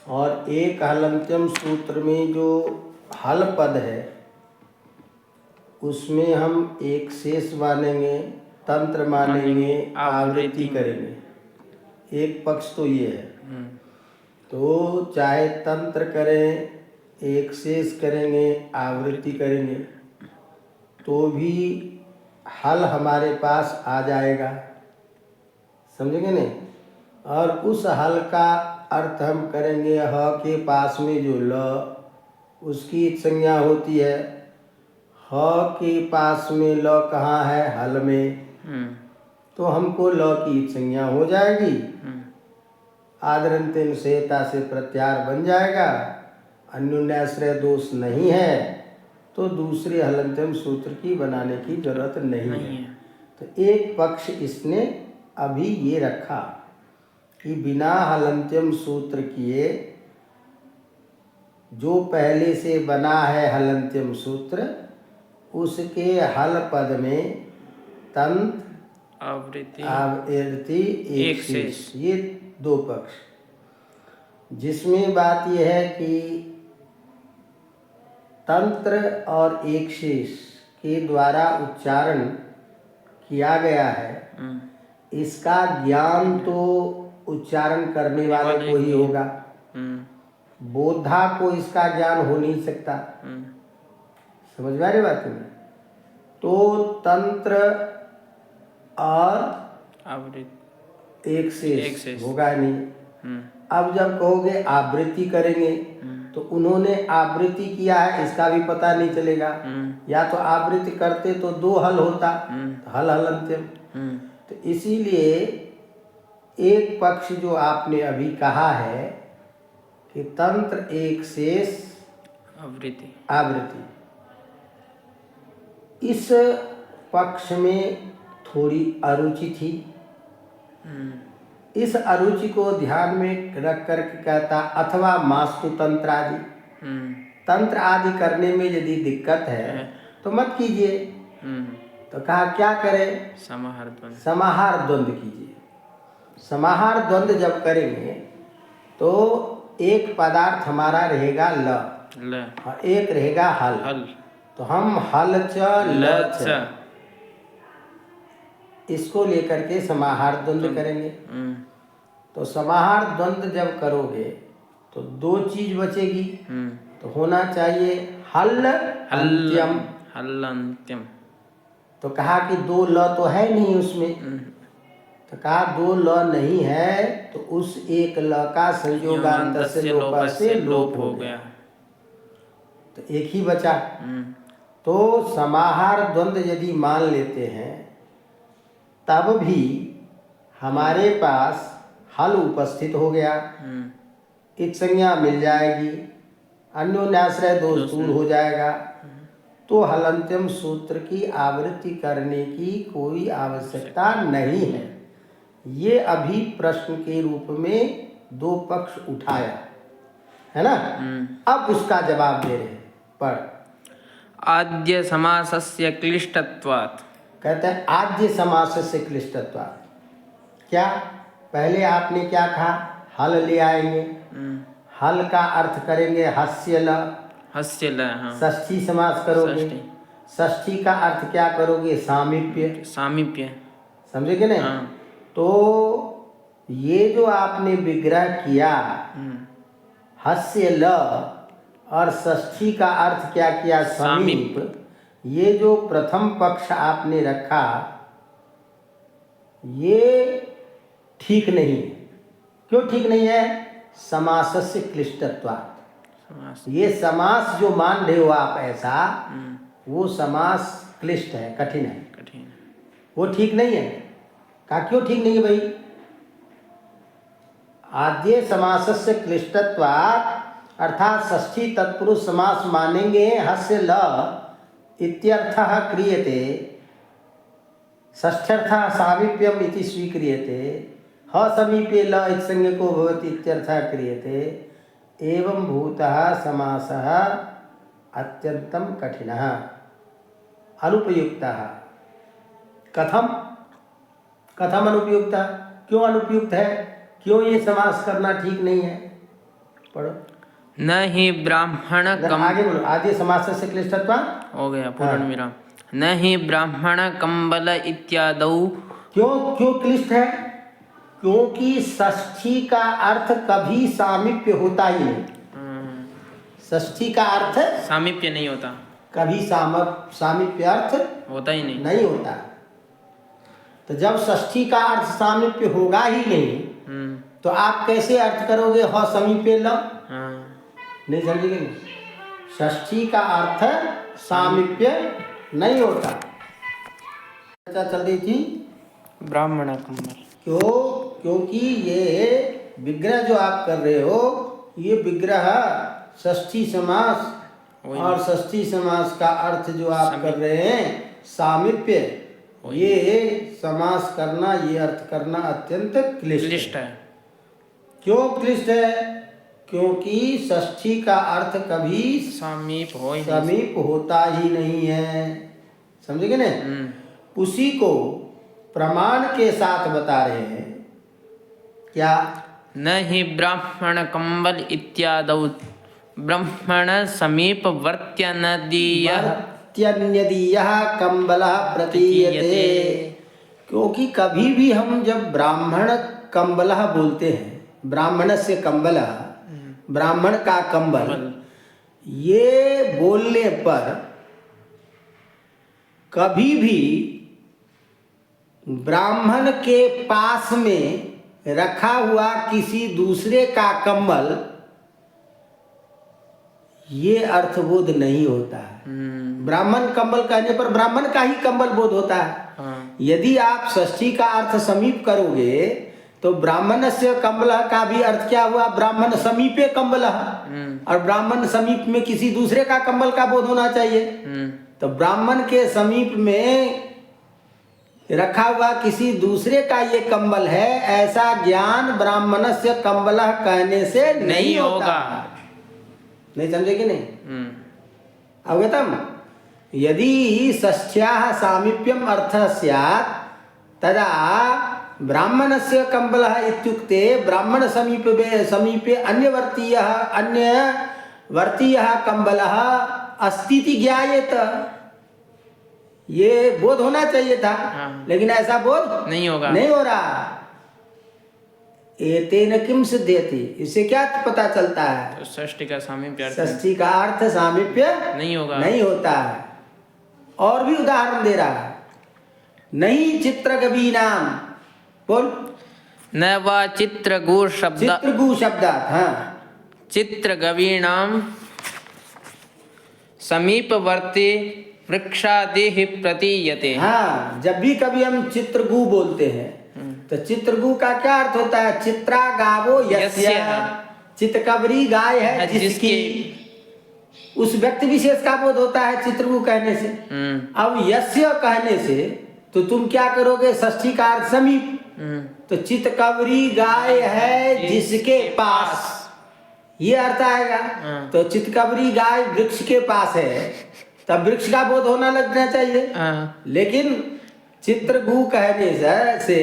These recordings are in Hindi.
और एक हलन्त्यम सूत्र में जो हल पद है उसमें हम एक शेष मानेंगे, तंत्र मानेंगे, आवृत्ति करेंगे। एक पक्ष तो ये है। तो चाहे तंत्र करें, एक शेष करेंगे, आवृत्ति करेंगे, तो भी हल हमारे पास आ जाएगा। समझेंगे नहीं? और उस हल का अर्थ हम करेंगे ह के पास में जो ल उसकी संज्ञा होती है। ह के पास में ल कहाँ है? हल में। तो हमको ल की संज्ञा हो जाएगी। आदरंतेन सेता से प्रत्यार बन जाएगा। अन्योन्याश्रय दोष नहीं है तो दूसरे हलन्त्यम सूत्र की बनाने की जरूरत नहीं है। तो एक पक्ष इसने अभी ये रखा कि बिना हलन्त्यम सूत्र किए जो पहले से बना है हलन्त्यम सूत्र, उसके हल पद में तंत, आवृत्ति, एक शेष, ये दो पक्ष। जिसमें बात यह है कि तंत्र और एक शेष के द्वारा उच्चारण किया गया है, इसका ज्ञान तो उच्चारण करने वाले को ही होगा। बोधा को इसका ज्ञान हो नहीं सकता। समझ में आ रही बात में? तो तंत्र और एक शेष होगा नहीं। अब जब कहोगे आवृत्ति करेंगे तो उन्होंने आवृत्ति किया है, इसका भी पता नहीं चलेगा। या तो आवृत्ति करते तो दो हल होता, हल हलन्त्यम। तो इसीलिए एक पक्ष जो आपने अभी कहा है कि तंत्र एक शेष आवृत्ति, इस पक्ष में थोड़ी अरुचि थी। इस अरुचि को ध्यान में रख करके कहता अथवा मास्तु तंत्र आदि। तंत्र आदि करने में यदि दिक्कत है तो मत कीजिए। तो कहा क्या करें? समाहार द्वंद्व कीजिए। समाहार द्वंद्व जब करेंगे तो एक पदार्थ हमारा रहेगा ल और एक रहेगा हल। तो हम हल च ल च इसको लेकर के समाहार द्वंद्व करेंगे। तो समाहार द्वंद्व जब करोगे तो दो चीज बचेगी। तो होना चाहिए हल अंत्यम। तो कहा कि दो ल तो है नहीं उसमें। तो कहा दो ल नहीं है तो उस एक ल का संयोगांत से लोप से लोप हो गया, तो एक ही बचा। तो समाहार द्वंद्व यदि मान लेते हैं तब भी हमारे पास हल उपस्थित हो गया, एक संज्ञा मिल जाएगी, अन्योन्याश्रय दोष दूर हो जाएगा। तो हलन्त्यम सूत्र की आवृत्ति करने की कोई आवश्यकता नहीं है। ये अभी प्रश्न के रूप में दो पक्ष उठाया है ना। अब उसका जवाब दे रहे हैं। पढ़। आद्य समासस्य क्लिष्टत्वात्। कहते हैं आद्य समासस्य क्लिष्टत्वात्। क्या पहले आपने क्या कहा? हल ले आएंगे, हल का अर्थ करेंगे हस्य ल। हाँ। षष्ठी समास करोगे, षष्ठी का अर्थ क्या करोगे? सामीप्य। समझेगे नहीं? हाँ। तो ये जो आपने विग्रह किया हस्य ल और षष्ठी का अर्थ क्या किया? समीप। ये जो प्रथम पक्ष आपने रखा ये ठीक नहीं है। क्यों ठीक नहीं है? समासस्य क्लिष्टत्वात्। ये समास जो मान रहे हो आप ऐसा, वो समास क्लिष्ट है, कठिन है, वो ठीक नहीं है। का क्यों ठीक नहीं है भाई? आद्य समासस्य क्लिष्टत्वात् अर्थात षष्ठी तत्पुरुष समास मानेंगे हस्य ल इत्यर्थः क्रियते, षष्ठ्यर्थः सामीप्यम इति स्वीक्रियते, ह समीपे ल इत्संज्ञको भवति इत्यर्थः क्रियते। एवं भूतः समासः अत्यंतं कठिनः अनुपयुक्तः। कथम अनुपयुक्तः? क्यों अनुपयुक्त है? क्यों ये समास करना ठीक नहीं है? पढ़ो। न हि ब्राह्मण आगे बोलो। आद्य समासस्य क्लिष्टत्वात् हो गया पूर्ण विराम। न हि ब्राह्मण कंबल इत्यादौ। क्यों क्लिष्ट है? क्योंकि षष्ठी का अर्थ कभी सामीप्य होता ही नहीं। षष्ठी का अर्थ सामीप्य नहीं होता, कभी सामीप्य अर्थ होता ही नहीं होता। तो जब षष्ठी का अर्थ सामीप्य होगा ही नहीं तो आप कैसे अर्थ करोगे ह समीप्य ल? नहीं समझेंगे। षष्ठी का अर्थ सामीप्य नहीं होता। चर्चा चल रही थी ब्राह्मण कंबल। क्योंकि ये विग्रह जो आप कर रहे हो, ये विग्रह षष्ठी समास, और षष्ठी समास का अर्थ जो आप कर रहे हैं सामीप्य, ये समास करना, ये अर्थ करना अत्यंत क्लिष्ट है। क्यों क्लिष्ट है? क्योंकि षष्ठी का अर्थ कभी समीप होता ही नहीं है। समझेंगे ना? उसी को प्रमाण के साथ बता रहे हैं। क्या? न हि ब्राह्मण कंबल इत्यादौ ब्राह्मण समीप वर्त्यन्यदीयः कंबलः प्रतीयते। क्योंकि कभी भी हम जब ब्राह्मण कंबलः बोलते हैं, ब्राह्मणस्य कंबलः, ब्राह्मण का कंबल, ये बोलने पर कभी भी ब्राह्मण के पास में रखा हुआ किसी दूसरे का कंबल, ये अर्थबोध नहीं होता है। ब्राह्मण कंबल कहने पर ब्राह्मण का ही कंबल बोध होता है। यदि आप षष्ठी का अर्थ समीप करोगे तो ब्राह्मणस्य कंबलः का भी अर्थ क्या हुआ? ब्राह्मण समीपे कंबलः। और ब्राह्मण समीप में किसी दूसरे का कंबल का बोध होना चाहिए। तो ब्राह्मण के समीप में रखा हुआ किसी दूसरे का ये कंबल है, ऐसा ज्ञान ब्राह्मणस्य कंबलः कहने से नहीं होगा। नहीं समझे कि नहीं? अवगतम? यदि षष्ठ्याः सामीप्यम अर्थः स्यात् तदा ब्राह्मणस्य कंबलः इत्युक्ते ब्राह्मण समीपे अन्यवर्तीयः कंबलः अस्तीति ज्ञायेत। ये बोध होना चाहिए था। लेकिन ऐसा बोध नहीं होगा, नहीं हो रहा। एतेन किम सिद्ध्यति? इससे क्या पता चलता है? तो षष्ठी का सामीप्य, षष्ठी का अर्थ सामीप्य नहीं होगा, नहीं होता है। और भी उदाहरण दे रहा है। नहीं चित्रगवी नाम, बोल। न वा चित्रगु शब्दात्। हाँ, चित्रगवीणाम समीपवर्ती वृक्षादि प्रतीयते। हाँ, जब भी कभी हम चित्रगु बोलते हैं तो चित्रगु का क्या अर्थ होता है? चित्रा गावो यस्य, चितकबरी गाय है जिसकी, उस व्यक्ति विशेष का बोध होता है चित्रगु कहने से। अब यस्य कहने से तो तुम क्या करोगे? षष्ठी का अर्थ समीप। तो चितकबरी गाय है जिसके पास, ये अर्थ आएगा। तो चितकबरी गाय वृक्ष के पास है, तब वृक्ष का बोध होना लगना चाहिए। लेकिन चित्रगु कहने से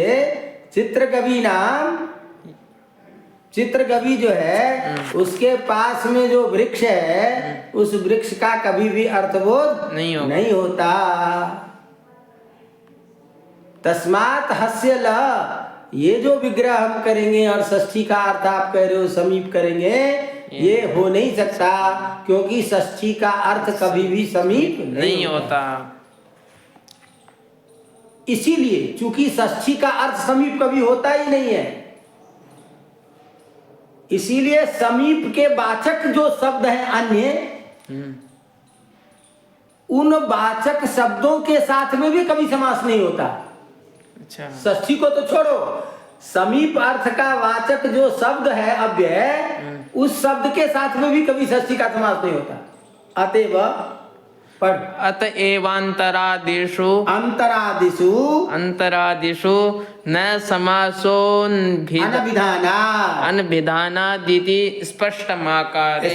चित्रगवी नाम, चित्रगवी जो है उसके पास में जो वृक्ष है, उस वृक्ष का कभी भी अर्थबोध नहीं होता। तस्मात् हस्य ल, ये जो विग्रह हम करेंगे और षष्ठी का अर्थ आप कह रहे हो समीप करेंगे, ये हो नहीं सकता। क्योंकि षष्ठी का अर्थ कभी भी समीप नहीं होता। इसीलिए चूंकि षष्ठी का अर्थ समीप कभी होता ही नहीं है, इसीलिए समीप के वाचक जो शब्द हैं अन्य, उन वाचक शब्दों के साथ में भी कभी समास नहीं होता। अच्छा, षष्ठी को तो छोड़ो, समीप अर्थ का वाचक जो शब्द है अव्यय, उस शब्द के साथ में भी कभी षष्ठी का समास नहीं होता। अतएव अतएवांतरादिषु न अनभिधानादिति स्पष्टम आकारे।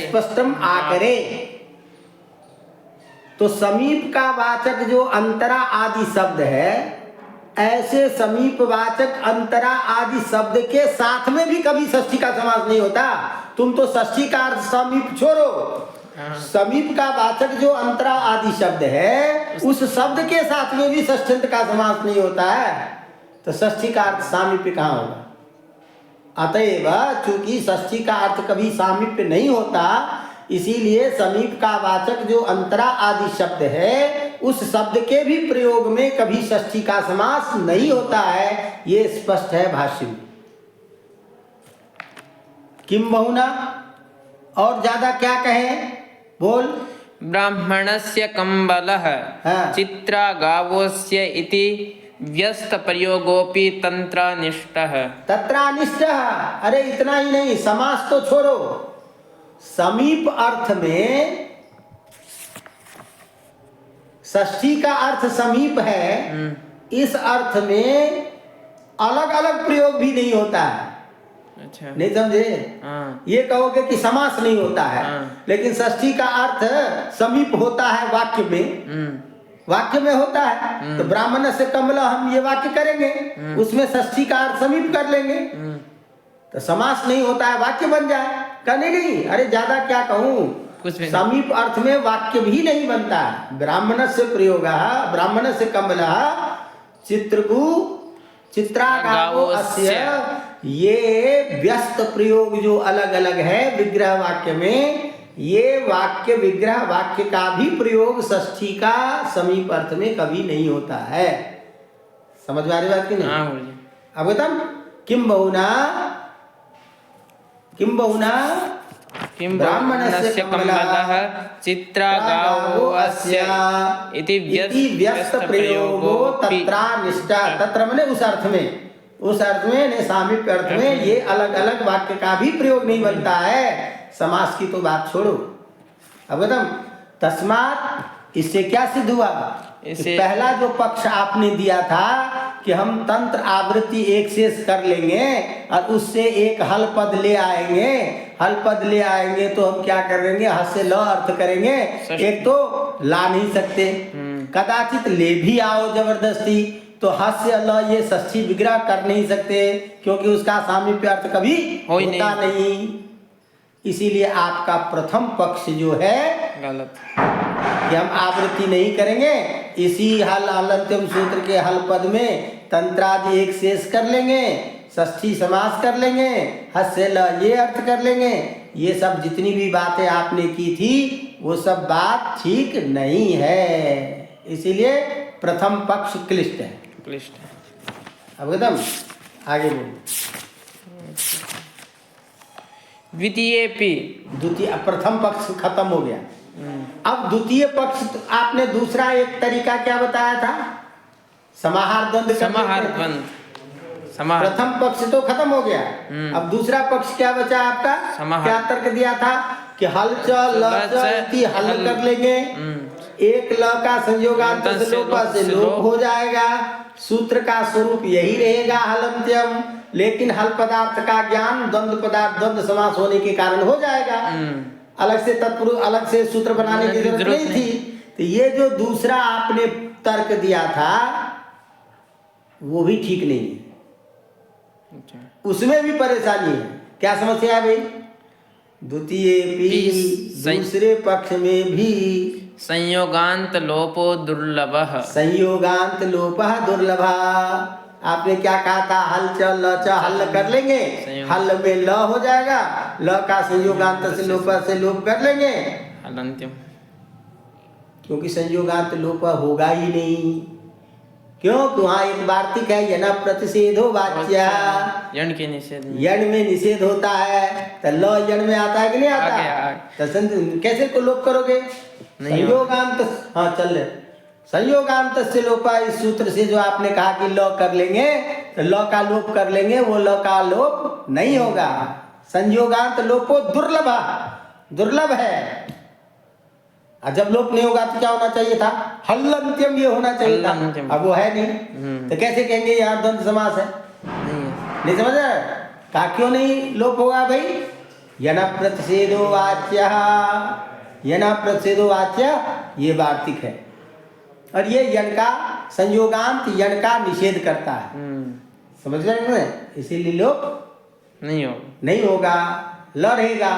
तो समीप का वाचक जो अंतरा आदि शब्द है, ऐसे समीपवाचक अंतरा आदि शब्द के साथ में भी कभी षष्ठी का समास नहीं होता। तुम तो षष्ठी का अर्थ समीप छोड़ो, समीप का वाचक जो अंतरा आदि शब्द है उस शब्द के साथ में भी षष्ठ्यंत का समास नहीं होता है, तो षष्ठी का अर्थ सामीप्य कहाँ होगा? अतएव चूंकि षष्ठी का अर्थ कभी सामीप्य नहीं होता, इसीलिए समीप का वाचक जो अंतरा आदि शब्द है उस शब्द के भी प्रयोग में कभी षष्ठी का समास नहीं होता है, ये स्पष्ट है भाष्य में। किम बहुना, और ज्यादा क्या कहें? बोल। ब्राह्मणस्य कंबलः हाँ। चित्रागावोस्य इति व्यस्त प्रयोगोपि तंत्रानिष्टः। तत्रानिष्टः, अरे इतना ही नहीं, समास तो छोड़ो, समीप अर्थ में षष्ठी का अर्थ समीप है, इस अर्थ में अलग अलग प्रयोग भी नहीं होता है। अच्छा, नहीं समझे? हाँ। ये कहोगे कि समास नहीं होता है, हाँ। लेकिन षष्ठी का अर्थ समीप होता है वाक्य में, वाक्य में होता है। तो ब्राह्मण से कमला हम ये वाक्य करेंगे, उसमें षष्ठी का अर्थ समीप कर लेंगे, तो समास नहीं होता है, वाक्य बन जाए। कहने नहीं, अरे ज्यादा क्या कहूँ, समीप अर्थ में वाक्य भी नहीं बनता है। ब्राह्मण से प्रयोग, ब्राह्मण से कमला चित्रगु चित्रागावो अस्य, ये व्यस्त प्रयोग जो अलग अलग है विग्रह वाक्य में, ये वाक्य विग्रह वाक्य का भी प्रयोग षष्ठी का समीप अर्थ में कभी नहीं होता है। समझ में आ रही बात की नहीं? अब बताओ, किम बहुना, किम बहुना किम ब्राह्मणस्य कंबलः चित्रागावो अस्य इति व्यस्त प्रयोगो तत्रानिष्टा, तत्र माने उस अर्थ में, उस अर्थ में ने सामीप्य अर्थ में ये अलग अलग वाक्य का भी प्रयोग नहीं बनता है। समास की तो बात छोड़ो। अब बताओ, तस्मात्, इससे क्या सिद्ध हुआ? पहला जो पक्ष आपने दिया था कि हम तंत्र आवृत्ति एक शेष कर लेंगे और उससे एक हल पद ले आएंगे, हल पद ले आएंगे तो हम क्या करेंगे, हस से ल अर्थ करेंगे। एक तो ला नहीं सकते, कदाचित ले भी आओ जबरदस्ती, तो हस से ल ये षष्ठी विग्रह कर नहीं सकते, क्योंकि उसका सामीप्य अर्थ कभी होता नहीं। इसीलिए आपका प्रथम पक्ष जो है गलत, कि हम आवृत्ति नहीं करेंगे, इसी हल हलंत्यम सूत्र के हल पद में तंत्रादि एक शेष कर लेंगे, षष्ठी समास कर लेंगे, हस्य ल ये अर्थ कर लेंगे। ये सब जितनी भी बातें आपने की थी वो सब बात ठीक नहीं है, इसीलिए प्रथम पक्ष क्लिष्ट है, क्लिष्ट है। अब एकदम आगे बोलो। द्वितीय, प्रथम पक्ष खत्म हो गया। अब द्वितीय पक्ष, आपने दूसरा एक तरीका क्या बताया था? समाहार द्वंद्व। समाहार द्वंद्व, समाहार। प्रथम पक्ष तो खत्म हो गया, अब दूसरा पक्ष क्या बचा आपका? क्या तर्क दिया था कि हल च ल च हल कर लेंगे, एक ल का संयोगांत से लोपा से लोप हो जाएगा, सूत्र का स्वरूप यही रहेगा हलंत्यम, लेकिन हल पदार्थ का ज्ञान द्वंद्व पदार्थ द्वंद्व समास होने के कारण हो जाएगा, अलग से तत्पुरुष अलग से सूत्र बनाने की जरूरत नहीं थी। तो ये जो दूसरा आपने तर्क दिया था वो भी ठीक नहीं है, उसमें भी परेशानी है। क्या समस्या है भाई? द्वितीय दूसरे पक्ष में भी संयोगांत लोपो दुर्लभः, संयोगांत लोपः दुर्लभः। आपने क्या कहा था? हल च ल च हल कर लेंगे, हल में ल हो जाएगा, ल का संयोगांत से लोप से लोप कर लेंगे, हलंत्यम, क्योंकि संयोगांत लोप होगा ही नहीं। क्यों? वहाँ एक वार्तिक है, यन प्रतिषेधो वाच्या, यण के निषेध में, यण में निषेध होता है, तो ल यण में आता है कि नहीं आता? तो कैसे को लोप करोगे? संयोगांत, हाँ चल रहे, संयोगांत से लोपा, इस सूत्र से जो आपने कहा कि ल कर लेंगे तो ल का लोप कर लेंगे, वो ल का लोप नहीं होगा। संयोगांत लोपो दुर्लभ, दुर्लभ है। और जब लोप नहीं होगा तो क्या होना चाहिए था? हलंत्यम ये होना चाहिए था, अब वो है नहीं, तो कैसे कहेंगे यहाँ द्वंद्व समास है? नहीं समझ रहे? कहा क्यों नहीं लोप होगा भाई? यन प्रतिषेधो वाच्य, यन प्रतिषेधो वाच्य ये वार्तिक है, और ये यन का संयोगांत यण का निषेध करता है। समझ रहे हैं? इसीलिए लोप नहीं होगा, ल रहेगा,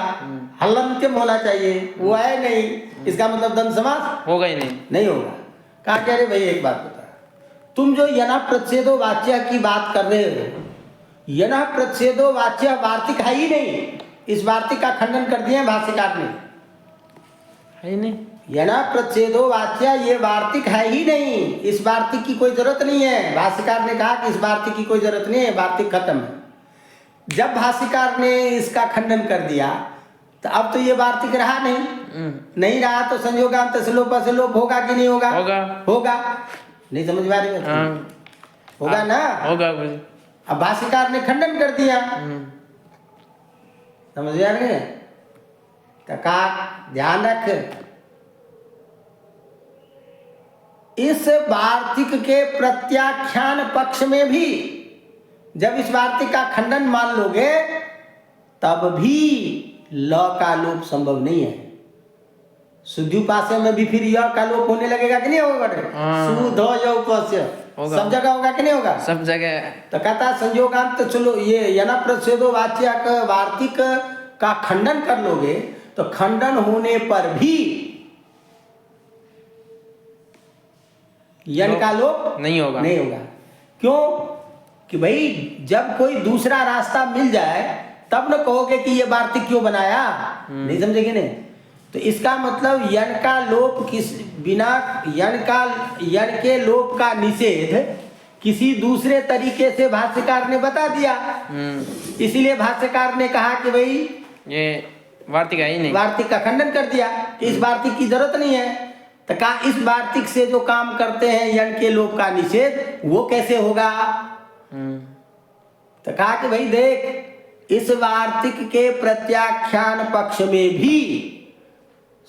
हलंत्यम होना चाहिए, वो है नहीं, इसका मतलब द्वंद्व समास होगा ही नहीं होगा। कहा कह रहे भाई एक बात बता, तुम जो यना प्रच्छेदो वाच्य की बात कर रहे हो, यना प्रच्छेदो वाच्य वार्तिक है ही नहीं, इस वार्तिक का खंडन कर दिया भाष्यकार ने, है ही नहीं। यना प्रच्छेदो वाच्य ये वार्तिक है ही नहीं, इस वार्तिक की कोई जरूरत नहीं है। भाष्यकार ने कहा कि इस वार्तिक की कोई जरूरत नहीं है, वार्तिक खत्म है। जब भाष्यकार ने इसका खंडन कर दिया तो अब तो ये वार्तिक रहा नहीं रहा, तो संयोगांत से लोप होगा कि नहीं होगा? होगा। नहीं समझ में आ रही है? होगा ना? होगा। अब भाष्यकार ने खंडन कर दिया, समझ में आ रही है? तो का ध्यान रख, इस वार्तिक के प्रत्याख्यान पक्ष में भी जब इस वार्तिक का खंडन मान लोगे तब भी ल का लोप संभव नहीं है। शुद्धिउपास्य में भी फिर य का लोप होने लगेगा कि नहीं होगा? शुद्ध य उपास्य सब जगह होगा कि नहीं होगा? सब जगह। तो कहता संयोगांत चलो ये यना प्रच्छेदो वाच्य का वार्तिक का खंडन कर लोगे तो खंडन होने पर भी यन का लोप नहीं होगा। क्यों? कि भाई जब कोई दूसरा रास्ता मिल जाए तब न कहोगे कि ये वार्तिक क्यों बनाया। नहीं समझेगे? नहीं। तो इसका मतलब यन का लोप किस बिना यन के लोप का निषेध किसी दूसरे तरीके से भाष्यकार ने बता दिया। इसीलिए भाष्यकार ने कहा कि भाई ये वार्तिक है ही नहीं, वार्तिक का खंडन कर दिया कि इस वार्तिक की जरूरत नहीं है। तो कहा इस वार्तिक से जो काम करते हैं यन के लोप का निषेध वो कैसे होगा? तो कहा कि भाई देख, इस वार्तिक के प्रत्याख्यान पक्ष में भी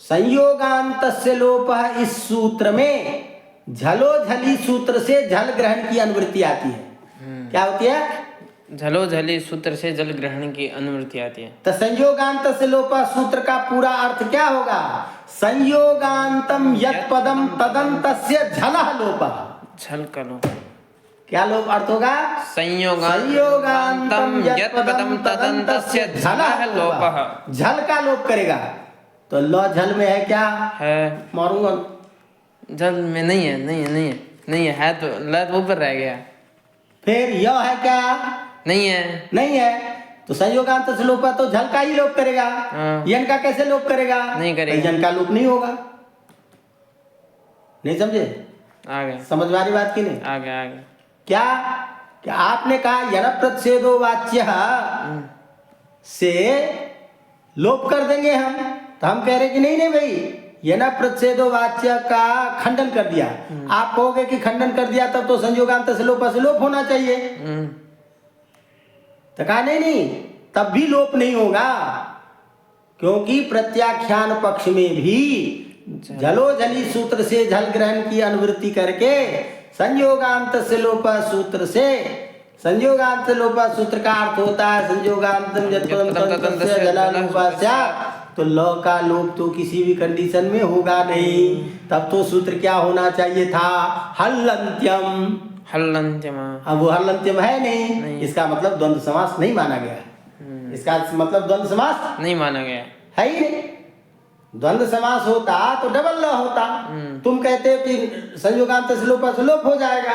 संयोगांतस्य लोप इस सूत्र में झलो झली सूत्र से झल ग्रहण की अनुवृत्ति आती है। क्या होती है? झलो झली सूत्र से जल ग्रहण की अनुवृत्ति आती है। तो संयोगांतस्य लोप सूत्र का पूरा अर्थ क्या होगा? संयोगांतम यत् पदम तदन्तस्य झलः लोपः। झल का लोप क्या लोप अर्थ होगा? संयोगांतम यत् पदम तदन्तस्य झलः लोपः। झल का लोप करेगा। तो ल झल में है क्या? है। मारूंगा। झल में नहीं है तो ल ऊपर रह गया। फिर य है क्या? नहीं है। तो संयोगांत से लोप तो झल का ही लोप करेगा। यन का कैसे लोप करेगा? नहीं करेगा। यन का लोप नहीं होगा। नहीं समझे? आ गया। समझ वाली बात की नहीं? आ गया। क्या आपने कहा यन प्रच्छेदो वाच्य से लोप कर देंगे हम, तो हम कह रहे कि नहीं भाई, यन प्रच्छेदो वाच्य का खंडन कर दिया। आप कहोगे कि खंडन कर दिया तब तो संयोगांत से लोप होना चाहिए। तो कहा नहीं, तब भी लोप नहीं होगा, क्योंकि प्रत्याख्यान पक्ष में भी झलो झली सूत्र से झल ग्रहण की अनुवृत्ति करके संयोगांत से लोप सूत्र से, संयोगांत से लोप सूत्र का अर्थ होता है संयोगांतम यत् पदम तदन्तस्य झलः लोपः स्यात्। तो ल का लोप तो किसी भी कंडीशन में होगा नहीं। तब तो सूत्र क्या होना चाहिए था? हल्लन्त्यम। अब वो हल्लन्त्यम है नहीं। इसका मतलब द्वंद्व समास नहीं माना गया। इसका मतलब द्वंद्व समास नहीं माना गया है ही नहीं। द्वंद्व समास होता तो डबल ल होता। तुम कहते हो कि संयोगांत से लोप हो जाएगा,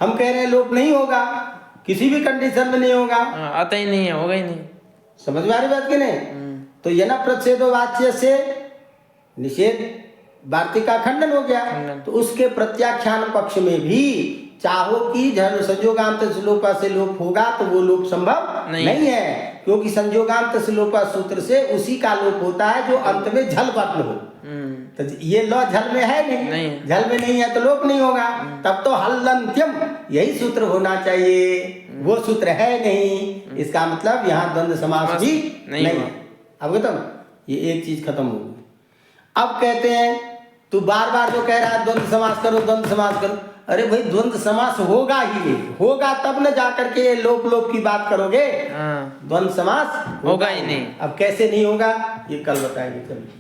हम कह रहे हैं लोप नहीं होगा, किसी भी कंडीशन में नहीं होगा। आता ही नहीं है, होगा ही नहीं। समझ में आ रही बात की नहीं? तो यन प्रच्छेदो वाच्य से निषेध वार्तिक का खंडन हो गया। तो उसके प्रत्याख्यान पक्ष में भी चाहो कि झल संयोगांत से लोप होगा तो वो लोप संभव नहीं है, क्योंकि संयोगांत लोप सूत्र से उसी का लोप होता है जो अंत में झल वर्ण हो। तो ये ल झल में है नहीं। झल में नहीं है तो लोप नहीं होगा। तब तो हल्लन्त्यम यही सूत्र होना चाहिए, वो सूत्र है नहीं। इसका मतलब यहाँ द्वंद्व समास भी नहीं है। अब ये एक चीज खत्म हो गई। अब कहते हैं तू बार बार जो कह रहा है द्वंद्व समास करो। अरे भाई द्वंद्व समास होगा ही नहीं, होगा तब न जाकर के लोप की बात करोगे। द्वंद्व समास होगा ही नहीं। अब कैसे नहीं होगा ये कल बताएंगे। चलिए।